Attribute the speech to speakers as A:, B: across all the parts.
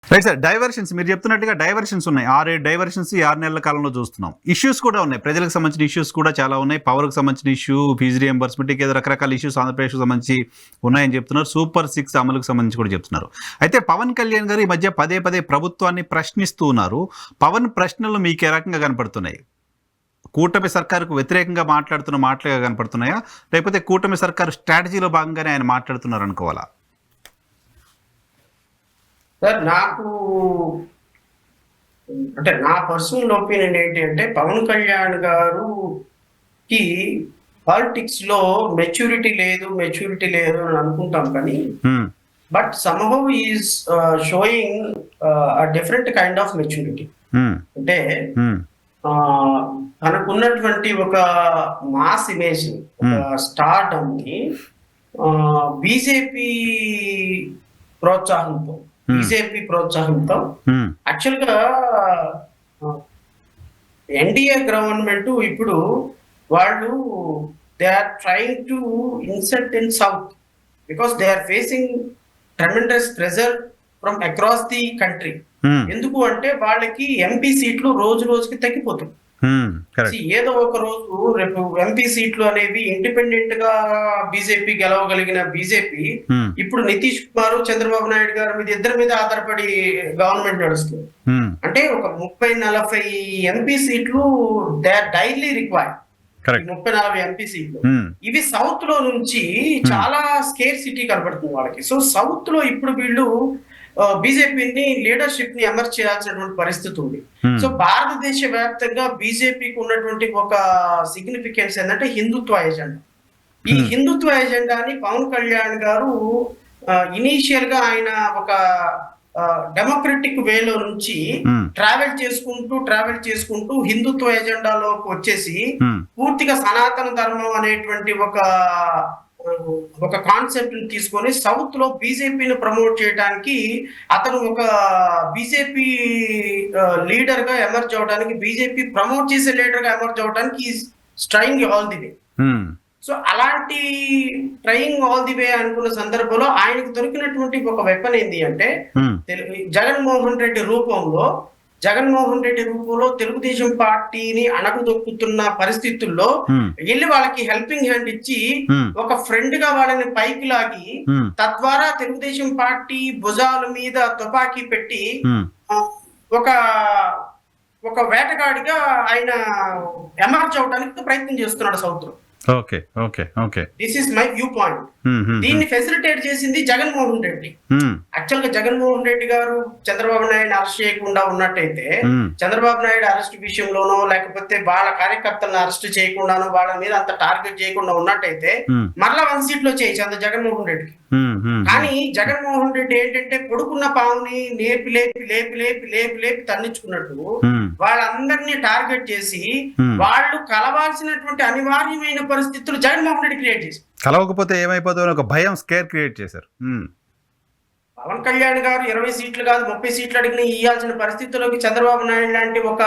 A: Right sir. Diversions మీరు చెప్తున్నట్టుగా diversions ఉన్నాయి. 6-7 డైవర్షన్స్ ఈ 6 నెలల కాలంలో చూస్తున్నాం. ఇష్యూస్ కూడా ఉన్నాయి. ప్రజలకు సంబంధించిన ఇష్యూస్ కూడా చాలా ఉన్నాయి. పవర్కి సంబంధించిన ఇష్యూ, ఫీజు రియంబర్స్మెంట్, ఏదో రకరకాల ఇష్యూస్ ఆంధ్రప్రదేశ్కి సంబంధించి ఉన్నాయని చెప్తున్నారు. సూపర్ 6 అమలుకు సంబంధించి కూడా చెప్తున్నారు. అయితే పవన్ కళ్యాణ్ గారు ఈ మధ్య పదే పదే ప్రభుత్వాన్ని ప్రశ్నిస్తూ ఉన్నారు. పవన్ ప్రశ్నలు మీకు ఏ రకంగా కనపడుతున్నాయి? కూటమి సర్కారుకు వ్యతిరేకంగా మాట్లాడుతున్న మాటలుగా కనపడుతున్నాయా, లేకపోతే కూటమి సర్కారు స్ట్రాటజీలో భాగంగానే ఆయన మాట్లాడుతున్నారు అనుకోవాలా?
B: సార్ నాకు అంటే నా పర్సనల్ ఒపీనియన్ ఏంటి అంటే పవన్ కళ్యాణ్ గారుకి పాలిటిక్స్ లో మెచ్యూరిటీ లేదు అని అనుకుంటాం, కానీ but somehow is showing different kind of maturity. అంటే తనకున్నటువంటి ఒక మాస్ ఇమేజ్, ఒక స్టార్డమ్ ని బీజేపీ ప్రోత్సాహంతో యాక్చువల్ గా ఎన్డీఏ గవర్నమెంట్ ఇప్పుడు వాళ్ళు they are trying to insult in south because they are facing tremendous pressure from across the country. ఎందుకు అంటే వాళ్ళకి ఎంపీ సీట్లు రోజు రోజుకి తగ్గిపోతుంది. ఏదో ఒక రోజు రేపు ఎంపీ సీట్లు అనేవి ఇండిపెండెంట్ గా బీజేపీ గెలవగలిగిన బీజేపీ ఇప్పుడు నితీష్ కుమార్, చంద్రబాబు నాయుడు గారు మీద ఇద్దరి మీద ఆధారపడి గవర్నమెంట్ నడుస్తుంది. అంటే ఒక 30-40 ఎంపీ సీట్లు they are daily required. 30-40 MP సీట్లు ఇవి సౌత్ లో నుంచి చాలా స్కేర్ సిటీ కనబడుతుంది వాళ్ళకి. సో సౌత్ లో ఇప్పుడు వీళ్ళు బీజేపీని లీడర్షిప్ ని ఎమర్జ్ చేయాల్సినటువంటి పరిస్థితి ఉంది. సో భారతదేశ వ్యాప్తంగా బీజేపీకి ఉన్నటువంటి ఒక సిగ్నిఫికెన్స్ ఏంటంటే హిందుత్వ ఎజెండా. ఈ హిందుత్వ ఎజెండాని పవన్ కళ్యాణ్ గారు ఇనీషియల్ గా ఆయన ఒక డెమోక్రటిక్ వేలో నుంచి ట్రావెల్ చేసుకుంటూ హిందుత్వ ఎజెండాలోకి వచ్చేసి పూర్తిగా సనాతన ధర్మం అనేటువంటి ఒక కాన్సెప్ట్ ని తీసుకొని సౌత్ లో బీజేపీని ప్రమోట్ చేయడానికి అతను ఒక బీజేపీ లీడర్ గా ఎమర్జ్ అవడానికి, బీజేపీ ప్రమోట్ చేసే లీడర్ గా ఎమర్జ్ అవడానికి trying all the way. So అలాంటి ట్రైయింగ్ ఆల్ ది వే అనుకున్న సందర్భంలో ఆయనకు దొరికినటువంటి ఒక వెపన్ ఏంటి అంటే జగన్మోహన్ రెడ్డి రూపంలో తెలుగుదేశం పార్టీని అణగదొక్కుతున్న పరిస్థితుల్లో వెళ్ళి వాళ్ళకి హెల్పింగ్ హ్యాండ్ ఇచ్చి ఒక ఫ్రెండ్ గా వాళ్ళని పైకి లాగి తద్వారా తెలుగుదేశం పార్టీ భుజాల మీద తుపాకీ పెట్టి ఒక వేటగాడిగా ఆయన ఎమర్జ్ అవడానికి ప్రయత్నం చేస్తున్నాడు సౌత్ లో. This is my view point. దీన్ని ఫెసిలిటేట్ చేసింది జగన్మోహన్ రెడ్డి. యాక్చువల్ గా జగన్మోహన్ రెడ్డి గారు చంద్రబాబు నాయుడు అరెస్ట్ చేయకుండా ఉన్నట్టయితే, చంద్రబాబు నాయుడు అరెస్ట్ విషయంలోనో లేకపోతే వాళ్ళ కార్యకర్తలను అరెస్ట్ చేయకుండానో వాళ్ళ మీద అంత టార్గెట్ చేయకుండా ఉన్నట్టయితే మరలా 1 సీట్ లో చేయి జగన్మోహన్ రెడ్డికి. కానీ జగన్మోహన్ రెడ్డి ఏంటంటే పొడుకున్న పావుని లేపి లేపి లేపి లేపి లేపి లేపి తన్నించుకున్నట్టు వాళ్ళందరినీ టార్గెట్ చేసి వాళ్ళు కలవాల్సినటువంటి అనివార్యమైన పరిస్థితులు జగన్మోహన్ రెడ్డి క్రియేట్ చేశారు.
A: కలవకపోతే ఏమైపోతుందో ఒక భయం, స్కేర్ క్రియేట్ చేశారు.
B: పవన్ కళ్యాణ్ గారు 20 సీట్లు కాదు 30 సీట్లు అడిగిన ఇవ్వాల్సిన పరిస్థితుల్లోకి చంద్రబాబు నాయుడు లాంటి ఒక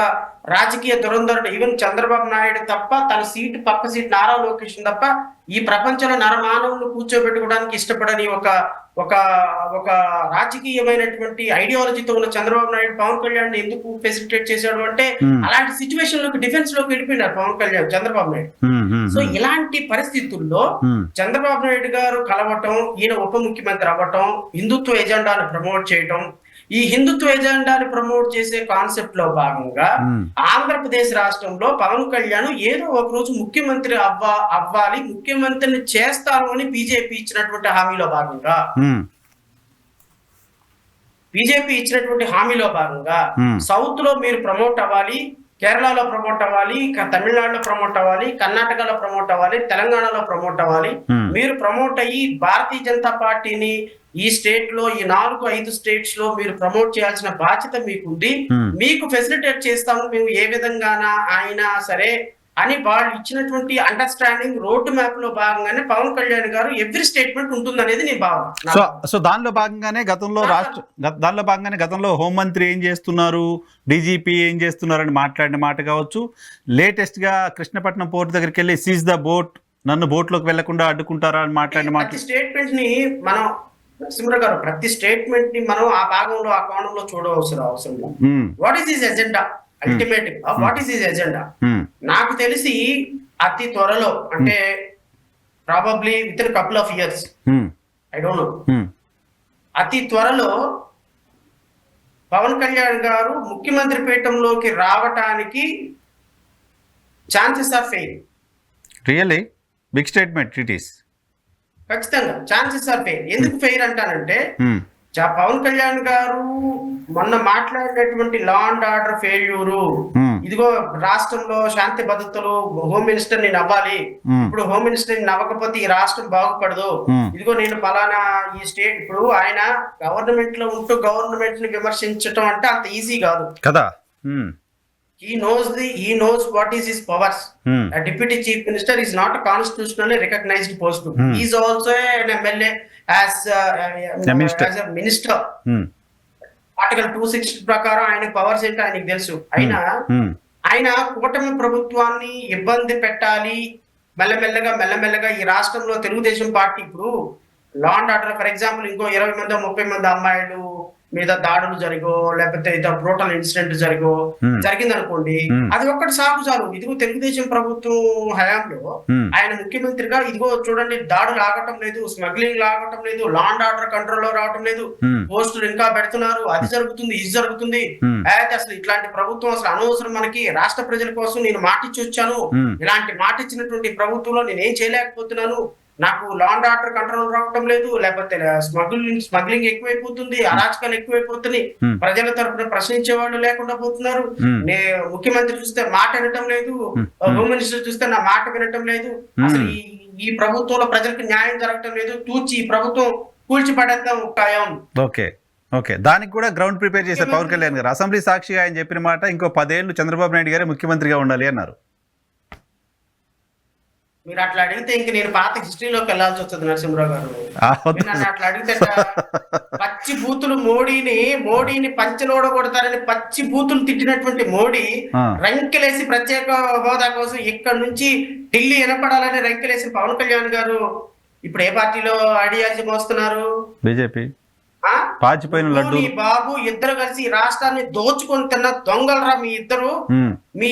B: రాజకీయ దురంధరుడు, ఈవెన్ చంద్రబాబు నాయుడు తప్ప తన పక్క సీట్ నారా లోకేష్ తప్ప ఈ ప్రపంచంలో నరమానవులు కూర్చోబెట్టుకోవడానికి ఇష్టపడని ఒక రాజకీయమైనటువంటి ఐడియాలజీతో ఉన్న చంద్రబాబు నాయుడు పవన్ కళ్యాణ్ ఎందుకు ఫెసిలిటేట్ చేశాడు అంటే అలాంటి సిచ్యువేషన్ లోకి డిఫెన్స్ లోకి వెళ్ళిపోయినారు పవన్ కళ్యాణ్ చంద్రబాబు నాయుడు. సో ఇలాంటి పరిస్థితుల్లో చంద్రబాబు నాయుడు గారు కలవటం, ఈయన ఉప ముఖ్యమంత్రి అవ్వటం, హిందుత్వ ఎజెండాను ప్రమోట్ చేయటం, ఈ హిందుత్వ ఎజెండాని ప్రమోట్ చేసే కాన్సెప్ట్ లో భాగంగా ఆంధ్రప్రదేశ్ రాష్ట్రంలో పవన్ కళ్యాణ్ ఏదో ఒక రోజు ముఖ్యమంత్రి అవ్వాలి, ముఖ్యమంత్రిని చేస్తాను అని బీజేపీ ఇచ్చినటువంటి హామీలో భాగంగా సౌత్ లో మీరు ప్రమోట్ అవ్వాలి, కేరళలో ప్రమోట్ అవ్వాలి, తమిళనాడులో ప్రమోట్ అవ్వాలి, కర్ణాటకలో ప్రమోట్ అవ్వాలి, తెలంగాణలో ప్రమోట్ అవ్వాలి. మీరు ప్రమోట్ అయ్యి భారతీయ జనతా పార్టీని ఈ స్టేట్ లో ఈ 4-5 స్టేట్స్ లో మీరు ప్రమోట్ చేయాల్సిన బాధ్యత మీకుంది. మీకు ఫెసిలిటేట్ చేస్తాము మేము ఏ విధంగానా అయినా సరే అని వాళ్ళు ఇచ్చినటువంటి అండర్స్టాండింగ్ రోడ్ మ్యాప్ లో భాగంగానే పవన్ కళ్యాణ్ గారు ఎవ్రీ స్టేట్మెంట్ ఉంటుంది అనేది నేను భావన.
A: సో దానిలో భాగంగానే గతంలో హోంమంత్రి ఏం చేస్తున్నారు, డీజీపీ ఏం చేస్తున్నారు అని మాట్లాడిన మాట కావచ్చు. లేటెస్ట్ గా కృష్ణపట్నం పోర్ట్ దగ్గరికి వెళ్ళి సీజ్ ద బోట్, నన్ను బోట్ లోకి వెళ్లకుండా అడ్డుకుంటారా అని మాట్లాడిన మాట.
B: స్టేట్మెంట్ ని మనం నరసింహ గారు ప్రతి స్టేట్మెంట్ ని మనం ఆ భాగంలో ఆ కోణంలో అవసరం what is his agenda ultimate what is his agenda నాకు తెలిసి అతి త్వరలో అంటే probably within couple of years I don't know అతి త్వరలో పవన్ కళ్యాణ్ గారు ముఖ్యమంత్రి పీఠంలోకి రావటానికి chances are fail.
A: Really big statement it is.
B: ఖచ్చితంగా ఛాన్సెస్ ఆర్ ఫెయిల్. ఎందుకు ఫెయిల్ అంటానంటే పవన్ కళ్యాణ్ గారు మొన్న మాట్లాడినటువంటి లా అండ్ ఆర్డర్ ఫెయిల్యూరు, ఇదిగో రాష్ట్రంలో శాంతి భద్రతలు, హోమ్ మినిస్టర్ నేను అవ్వాలి, ఇప్పుడు హోమ్ మినిస్టర్ నేను అవ్వకపోతే ఈ రాష్ట్రం బాగుపడదు, ఇదిగో నేను పలానా ఈ స్టేట్, ఇప్పుడు ఆయన గవర్నమెంట్ లో ఉంటూ గవర్నమెంట్ ని విమర్శించడం అంటే అంత ఈజీ కాదు
A: కదా.
B: He knows what is his powers. A deputy chief minister is not a constitutionally recognized post. He is also an MLA as a minister. Article 260 ప్రకారం ఆయన పవర్స్ ఏంటో ఆయనకు తెలుసు. ఆయన కూటమి ప్రభుత్వాన్ని ఇబ్బంది పెట్టాలి, మెల్లమెల్లగా ఈ రాష్ట్రంలో తెలుగుదేశం పార్టీ ఇప్పుడు law and order for example ఇంకో 20 మంది 30 మంది అమ్మాయిలు మీద దాడులు జరిగో లేకపోతే బ్రూటల్ ఇన్సిడెంట్ జరిగింది అనుకోండి, అది ఒక్కటి సాగు చాలు. ఇదిగో తెలుగుదేశం ప్రభుత్వం హయాంలో ఆయన ముఖ్యమంత్రిగా ఇదిగో చూడండి దాడులు ఆగటం లేదు, స్మగ్లింగ్ ఆగటం లేదు, లా అండ్ ఆర్డర్ కంట్రోల్ లో రావటం లేదు, పోస్టులు ఇంకా పెడుతున్నారు, అది జరుగుతుంది ఇది జరుగుతుంది. అయితే అసలు ఇట్లాంటి ప్రభుత్వం అసలు అనవసరం, మనకి రాష్ట్ర ప్రజల కోసం నేను మాటిచ్చి వచ్చాను, ఇలాంటి మాటిచ్చినటువంటి ప్రభుత్వంలో నేనేం చేయలేకపోతున్నాను, నాకు లా అండ్ ఆర్డర్ కంట్రోల్ రావటం లేదు, లేకపోతే స్మగ్లింగ్ ఎక్కువైపోతుంది, అరాచకాలు ఎక్కువైపోతున్నాయి, ప్రజల తరపున ప్రశ్నించే వాళ్ళు లేకుండా పోతున్నారు, ముఖ్యమంత్రి చూస్తే మాట వినటం లేదు, హోమ్ మినిస్టర్ చూస్తే నా మాట వినటం లేదు, అసలు ఈ ప్రభుత్వంలో ప్రజలకు న్యాయం జరగటం లేదు, ఈ ప్రభుత్వం కూల్చిపడేద్దాం ఖాయం.
A: ఓకే, దానికి కూడా గ్రౌండ్ ప్రిపేర్ చేశారు పవన్ కళ్యాణ్ గారు. అసెంబ్లీ సాక్షిగా ఆయన చెప్పిన మాట ఇంకో 10 ఏళ్లు చంద్రబాబు నాయుడు గారే ముఖ్యమంత్రిగా ఉండాలి అన్నారు.
B: మీరు అట్లా అడిగితే ఇంక నేను పాత హిస్టరీలోకి వెళ్లాల్సి వస్తుంది నరసింహరావు గారు. నన్ను అట్లా అడిగితే పచ్చి బూతులు మోడీని పంచలోడ కొడతారని పచ్చి బూతులు తిట్టినటువంటి మోడీ రంకెలేసి ప్రత్యేక హోదా కోసం ఇక్కడ నుంచి ఢిల్లీ వినపడాలని రంకెలేసి పవన్ కళ్యాణ్ గారు ఇప్పుడు ఏ పార్టీలో ఐడియాలజీ మోస్తున్నారు?
A: బీజేపీ. పాచిపోయిన లడ్డు
B: బాబు ఇద్దరు కలిసి రాష్ట్రాన్ని దోచుకొని తిన్న దొంగలరా మీ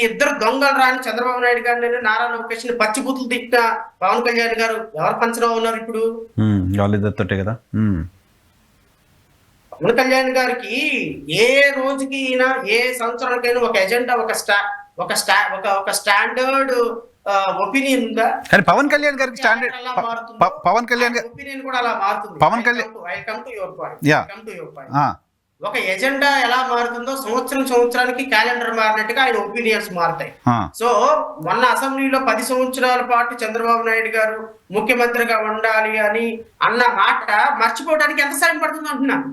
B: ఇద్దరు దొంగలరా అని చంద్రబాబు నాయుడు గారు నారా లోకేష్ పచ్చి బూతులు తిట్టిన పవన్ కళ్యాణ్ గారు ఎవరు పంచలో ఉన్నారు ఇప్పుడు?
A: వాళ్ళిద్దరితోటే కదా.
B: పవన్ కళ్యాణ్ గారికి ఏ రోజుకి అయినా ఏ సంవత్సరానికైనా ఒక ఎజెండా, ఒక స్టాండర్డ్ ఒపీనియన్ ఉందా?
A: కానీ పవన్ కళ్యాణ్ గారికి స్టాండర్డ్, పవన్ కళ్యాణ్
B: ఒపీనియన్ కూడా అలా మారుతుంది.
A: పవన్ కళ్యాణ్
B: ఒక ఎజెండా ఎలా మారుతుందో సంవత్సరానికి క్యాలెండర్ మారినట్టుగా ఆయన ఒపీనియన్స్ మారుతాయి. సో మొన్న అసెంబ్లీలో 10 సంవత్సరాల పాటు చంద్రబాబు నాయుడు గారు ముఖ్యమంత్రిగా ఉండాలి అని అన్న మాట మర్చిపోవడానికి ఎంత సమయం పడుతుంది అంటున్నాను.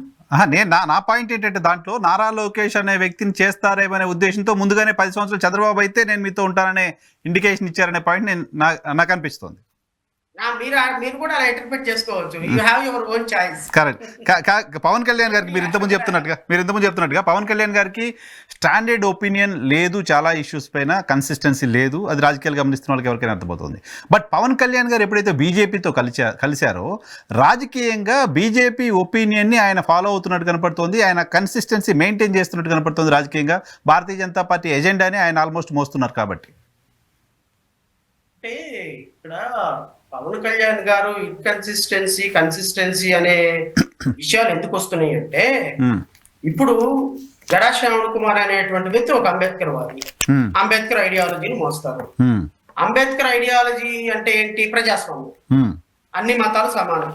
A: నా పాయింట్ ఏంటంటే దాంట్లో నారా లోకేష్ అనే వ్యక్తిని చేస్తారేమనే ఉద్దేశంతో ముందుగానే 10 సంవత్సరాలు చంద్రబాబు అయితే నేను మీతో ఉంటాననే ఇండికేషన్ ఇచ్చారనే పాయింట్ నాకు అనిపిస్తుంది.
B: మీరు కూడా అలా ఇంటర్ప్రిట్ చేసుకోవచ్చు. You have your own choice.
A: Correct. Pawan Kalyan గారికి మీరు ఇంతకుముందు చెప్తున్నట్టుగా పవన్ కళ్యాణ్ గారికి స్టాండర్డ్ ఒపీనియన్ లేదు, చాలా ఇష్యూస్ పైన కన్సిస్టెన్సీ లేదు, అది రాజకీయాలు గమనిస్తున్న వాళ్ళకి ఎవరికైనా అర్థమవుతుంది. బట్ పవన్ కళ్యాణ్ గారు ఎప్పుడైతే బీజేపీతో కలిశారో రాజకీయంగా బీజేపీ ఒపీనియన్ని ఆయన ఫాలో అవుతున్నట్టు కనపడుతుంది, ఆయన కన్సిస్టెన్సీ మెయింటైన్ చేస్తున్నట్టు కనపడుతుంది. రాజకీయంగా భారతీయ జనతా పార్టీ ఎజెండాని ఆయన ఆల్మోస్ట్ మోస్తున్నారు. కాబట్టి
B: అంటే ఇక్కడ పవన్ కళ్యాణ్ గారు కన్సిస్టెన్సీ అనే విషయాలు ఎందుకు వస్తున్నాయి అంటే, ఇప్పుడు గడా శ్రావణ్ కుమార్ అనేటువంటి వ్యక్తి ఒక అంబేద్కర్ వాది, అంబేద్కర్ ఐడియాలజీని మోస్తారు. అంబేద్కర్ ఐడియాలజీ అంటే ఏంటి? ప్రజాస్వామ్యం, అన్ని మతాలు సమానం,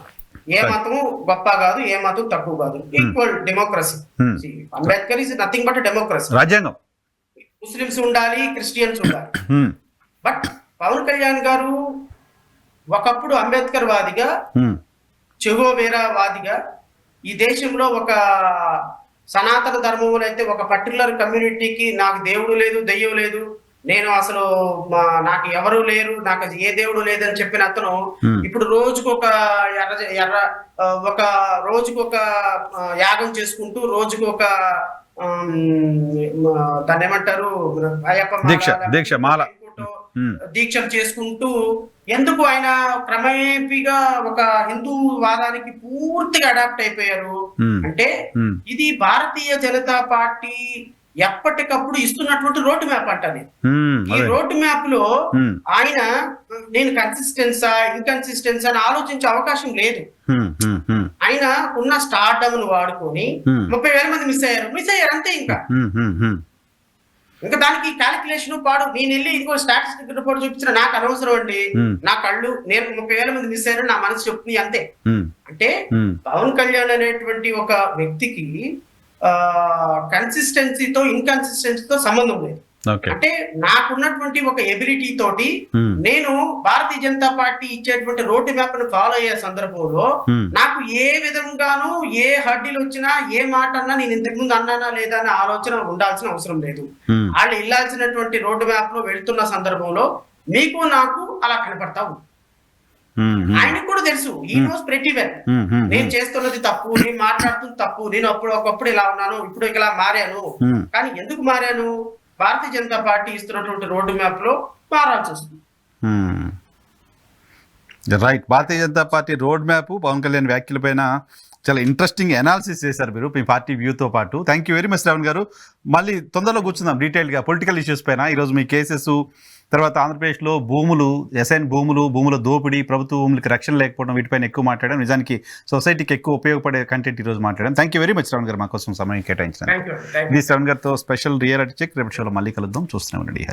B: ఏ మతం గొప్ప కాదు, ఏ మతం తక్కువ కాదు, equal democracy. Ambedkar is nothing but democracy.
A: రాజ్యాంగం.
B: ముస్లిమ్స్ ఉండాలి, క్రిస్టియన్స్ ఉండాలి. బట్ పవన్ కళ్యాణ్ గారు ఒకప్పుడు అంబేద్కర్ వాదిగా, చెగోవేరా వాదిగా, ఈ దేశంలో ఒక సనాతన ధర్మంలో అయితే ఒక పర్టికులర్ కమ్యూనిటీకి నాకు దేవుడు లేదు, దెయ్యం లేదు, నేను అసలు నాకు ఎవరు లేరు, నాకు ఏ దేవుడు లేదని చెప్పిన అతను ఇప్పుడు రోజుకొక రోజుకొక యాగం చేసుకుంటూ, రోజుకొక దాన్ని ఏమంటారు, అయ్యప్ప దీక్షలు చేసుకుంటూ ఎందుకు ఆయన క్రమేపీగా ఒక హిందూ వాదానికి పూర్తిగా అడాప్ట్ అయిపోయారు అంటే ఇది భారతీయ జనతా పార్టీ ఎప్పటికప్పుడు ఇస్తున్నటువంటి రోడ్ మ్యాప్ అంటది. ఈ రోడ్ మ్యాప్ లో ఆయన నేను కన్సిస్టెన్సా ఇన్కన్సిస్టెన్సా అని ఆలోచించే అవకాశం లేదు. ఆయన ఉన్న స్టార్డమ్ ను వాడుకొని 30,000 మంది మిస్ అయ్యారు అంతే. ఇంకా దానికి క్యాలిక్యులేషన్ పాడు. నేను వెళ్ళి ఇదిగో స్టాటిస్టిక్ రిపోర్ట్ చూపించిన నాకు అనవసరం అండి, నా కళ్ళు నేను 30,000 మంది మిస్ అయ్యారు నా మనసు చెప్తుంది అంతే. అంటే పవన్ కళ్యాణ్ అనేటువంటి ఒక వ్యక్తికి కన్సిస్టెన్సీతో ఇన్కన్సిస్టెన్సీతో సంబంధం లేదు. అంటే నాకున్నటువంటి ఒక ఎబిలిటీ తోటి నేను భారతీయ జనతా పార్టీ ఇచ్చేటువంటి రోడ్ మ్యాప్ ను ఫాలో అయ్యే సందర్భంలో నాకు ఏ విధంగానూ ఏ హడ్డీలు వచ్చినా ఏ మాట అన్నా నేను ఇంతకు ముందు అన్నానా లేదా అనే ఆలోచన ఉండాల్సిన అవసరం లేదు. వాళ్ళు వెళ్ళాల్సినటువంటి రోడ్ మ్యాప్ లో వెళ్తున్న సందర్భంలో మీకు నాకు అలా కనపడతావు. ఆయనకు కూడా తెలుసు, ఈ నోస్ ప్రెటీ వెల్ నేను చేస్తున్నది తప్పు, నేను మాట్లాడుతుంది తప్పు, నేను ఒకప్పుడు ఇలా ఉన్నాను, ఇప్పుడు ఇలా మారాను. కానీ ఎందుకు మారాను? భారతీయ జనతా పార్టీ ఇస్తున్నటువంటి రోడ్డు మ్యాప్ లో మారాల్సి వస్తుంది.
A: Right. Bharatiya Janata Party road map, Pawan Kalyan వ్యాఖ్యల పైన చాలా ఇంట్రెస్టింగ్ అనాలిసిస్ చేశారు మీరు మీ పార్టీ వ్యూతో పాటు. Thank you very much Shravan గారు. మళ్ళీ తొందరలో కూర్చుందాం డీటెయిల్గా పొలిటికల్ ఇష్యూస్ పైన. ఈరోజు మీ కేసెస్, తర్వాత ఆంధ్రప్రదేశ్లో భూములు, ఎస్ఐన్ భూముల దోపిడీ, ప్రభుత్వ భూములకి రక్షణ లేకపోవడం, వీటిపైన ఎక్కువ మాట్లాడడం, నిజానికి సొసైటీకి ఎక్కువ ఉపయోగపడే కంటెంట్ ఈరోజు మాట్లాడడం. Thank you very much Shravan గారు మా కోసం సమయం కేటాయించడానికి. ఇది శ్రావణ్ గారితో స్పెషల్ రియాలిటీ చెక్. రేపటి షోలో మళ్ళీ కలుద్దాం. చూస్తూనే ఉండండి.